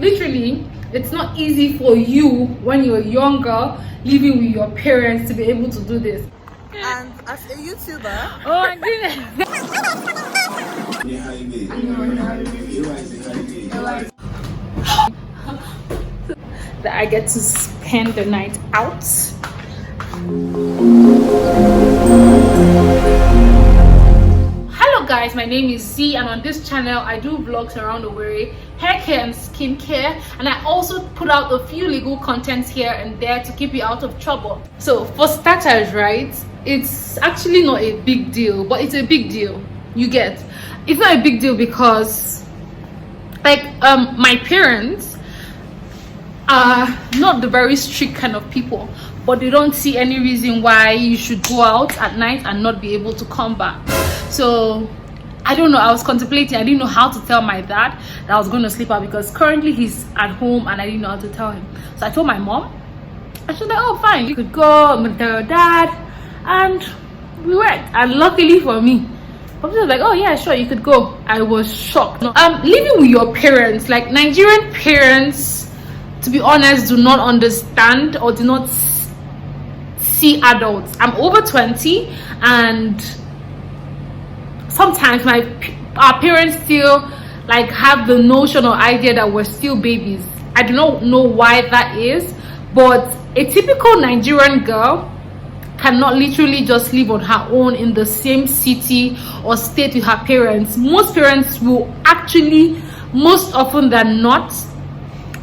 Literally, it's not easy for you when you're younger living with your parents to be able to do this. And as a YouTuber, Oh my goodness. That I get to spend the night out. Hello guys, my name is Z, and on this channel I do vlogs around the world, hair care and skincare, and I also put out a few legal contents here and there to keep you out of trouble. So for starters, right, it's actually not a big deal, but it's a big deal. You get, it's not a big deal because like my parents are not the very strict kind of people, but they don't see any reason why you should go out at night and not be able to come back. So I don't know, I was contemplating. I didn't know how to tell my dad that I was going to sleep out because currently he's at home and I didn't know how to tell him. So I told my mom, and she was like, oh fine, you could go. I'm gonna tell your dad. And we went, and luckily for me, Papa was like, oh yeah, sure, you could go. I was shocked. Living with your parents, like Nigerian parents, to be honest, do not understand or do not see adults. I'm over 20, and sometimes our parents still like have the notion or idea that we're still babies. I do not know why that is, but a typical Nigerian girl cannot literally just live on her own in the same city or state with her parents. Most parents will actually, most often than not,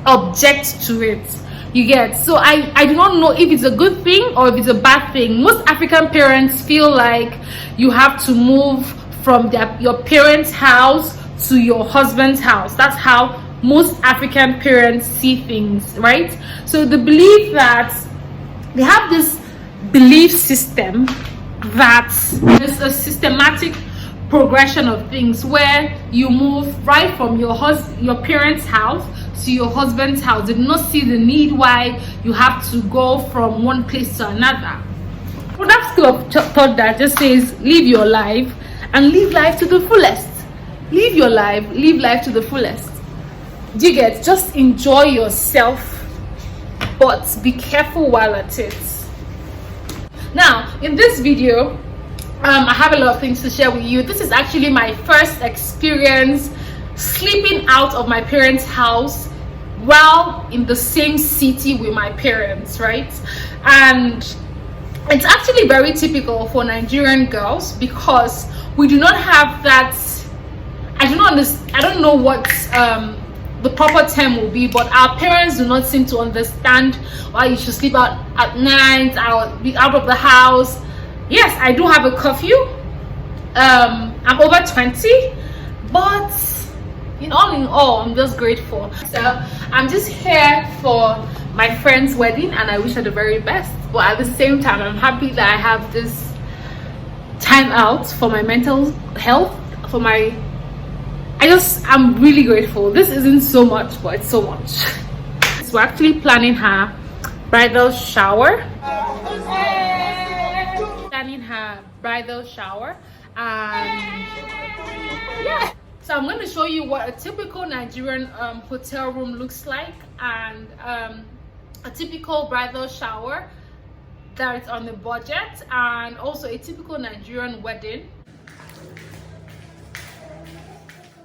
object to it. You get? So I do not know if it's a good thing or if it's a bad thing. Most African parents feel like you have to move from your parents' house to your husband's house. That's how most African parents see things, right? So the belief that they have this belief system that there's a systematic progression of things where you move right from your parents' house to your husband's house. They do not see the need why you have to go from one place to another. Well, that school of thought that just says live your life and live life to the fullest. Live your life, live life to the fullest. Do you get? Just enjoy yourself, but be careful while at it. Now, in this video, I have a lot of things to share with you. This is actually my first experience sleeping out of my parents' house while in the same city with my parents, right? And it's actually very typical for Nigerian girls because we do not have that. I don't know what the proper term will be, but our parents do not seem to understand why you should sleep out at night, be out of the house. Yes, I do have a curfew. I'm over 20, but in all, I'm just grateful. So I'm just here for my friend's wedding, and I wish her the very best. But at the same time, I'm happy that I have this time out for my mental health, I'm really grateful. This isn't so much, but it's so much. So we're actually planning her bridal shower. And yeah. So I'm going to show you what a typical Nigerian hotel room looks like, and a typical bridal shower that is on the budget, and also a typical Nigerian wedding.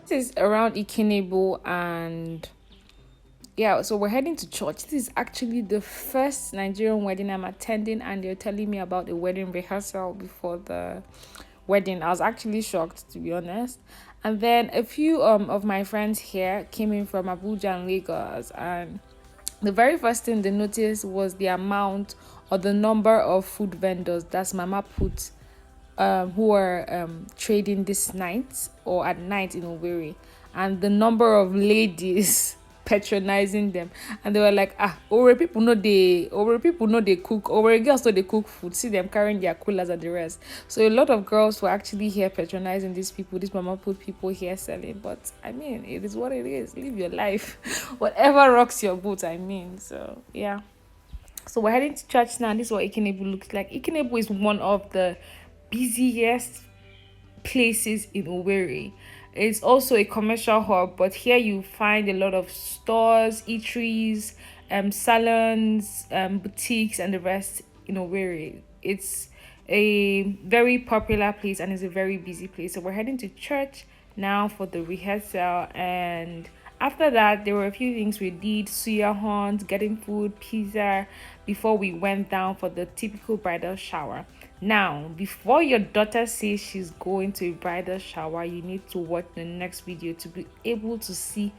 This is around Ikenebo, and yeah, so we're heading to church. This is actually the first Nigerian wedding I'm attending, and they're telling me about the wedding rehearsal before the wedding. I was actually shocked, to be honest. And then a few of my friends here came in from Abuja and Lagos, and the very first thing they noticed was the amount or the number of food vendors that's Mama put who are trading this night or at night in Owerri, and the number of ladies patronizing them. And they were like, Owerri people know they cook, Owerri girls know they cook food, see them carrying their coolers and the rest. So a lot of girls were actually here patronizing these Mama put people here selling. But I mean, it is what it is. Live your life. Whatever rocks your boat, I mean. So yeah, so we're heading to church now. This is what Ikenebo looks like. Ikenebo is one of the busiest places in Owerri. It's also a commercial hub, but here you find a lot of stores, eateries, salons, boutiques, and the rest. Where it's a very popular place and it's a very busy place. So we're heading to church now for the rehearsal, and after that there were a few things we did: suya hunt, getting food, pizza, before we went down for the typical bridal shower. Now, before your daughter says she's going to a bridal shower, you need to watch the next video to be able to see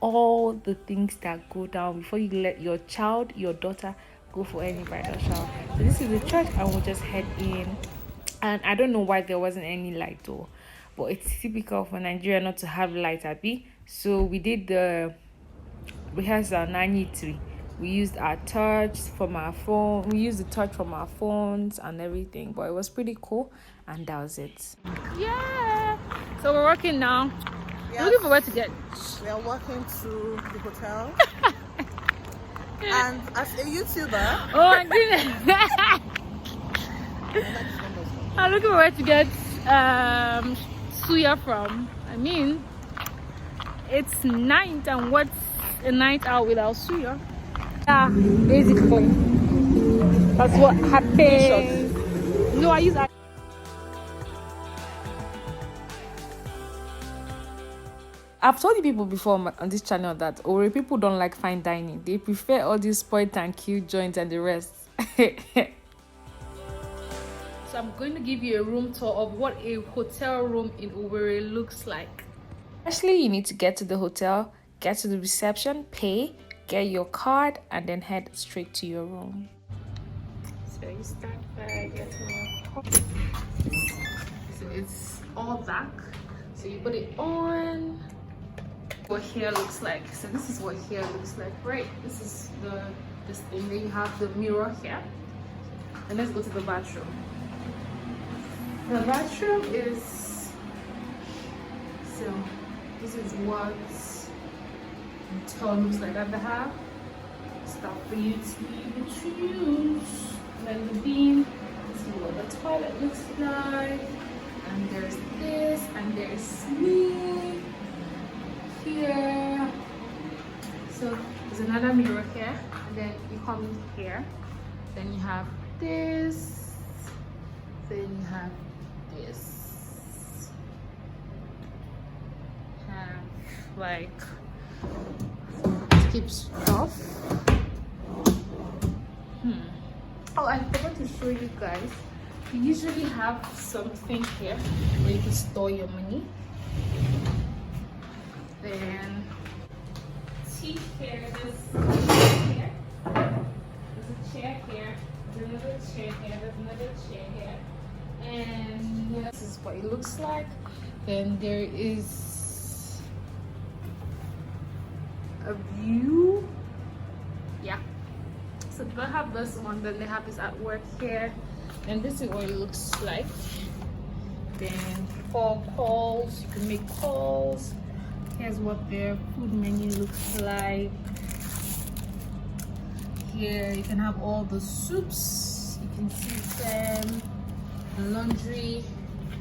all the things that go down before you let your child, your daughter, go for any bridal shower. So this is the church, and we'll just head in. And I don't know why there wasn't any light though, but it's typical for Nigeria not to have light, Abby. So we did the rehearsal 9:3. We used our touch from our phone. We used the touch from our phones and everything, but it was pretty cool, and that was it. Yeah. So we're walking now. Yes. Looking for where to get. We are walking to the hotel. And as a YouTuber, Oh my goodness. I'm looking for where to get suya from. I mean, it's night, and what's a night out without suya? Yeah, basically that's what happens. No, I use I've told you people before on this channel that Owerri people don't like fine dining. They prefer all these point and kill joints and the rest. So I'm going to give you a room tour of what a hotel room in Owerri looks like. Firstly, you need to get to the hotel, get to the reception, pay, get your card, and then head straight to your room. So you start by getting your card. So it's all black. So you put it on. What hair looks like. So this is what hair looks like, right? This is this thing. Then you have the mirror here. And let's go to the bathroom. The bathroom is, so this is what the tub looks like at the half. Stuff for you to use. And then the beam, this is what the toilet looks like. And there's this, and there's me here. So there's another mirror here, and then you come in here. Then you have this. Then you have this. Have like to keep stuff. Oh, I forgot to show you guys. You usually have something here where you can store your money. Then tea here, there's a chair here, there's another chair here, there's another chair here, and this is what it looks like. Then there is a view. Yeah. So they have this one, then they have this artwork here, and this is what it looks like. Then for calls, you can make calls. Here's what their food menu looks like. Here you can have all the soups, you can see them, the laundry,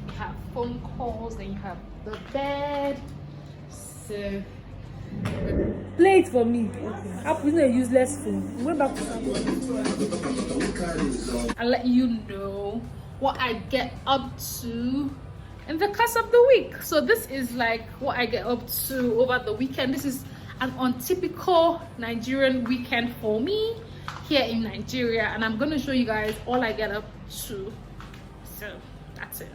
you have phone calls, then you have the bed. So play it for me. I'm putting a useless phone. What about I'll let you know what I get up to in the course of the week. So this is like what I get up to over the weekend. This is an untypical Nigerian weekend for me here in Nigeria, and I'm going to show you guys all I get up to. So that's it.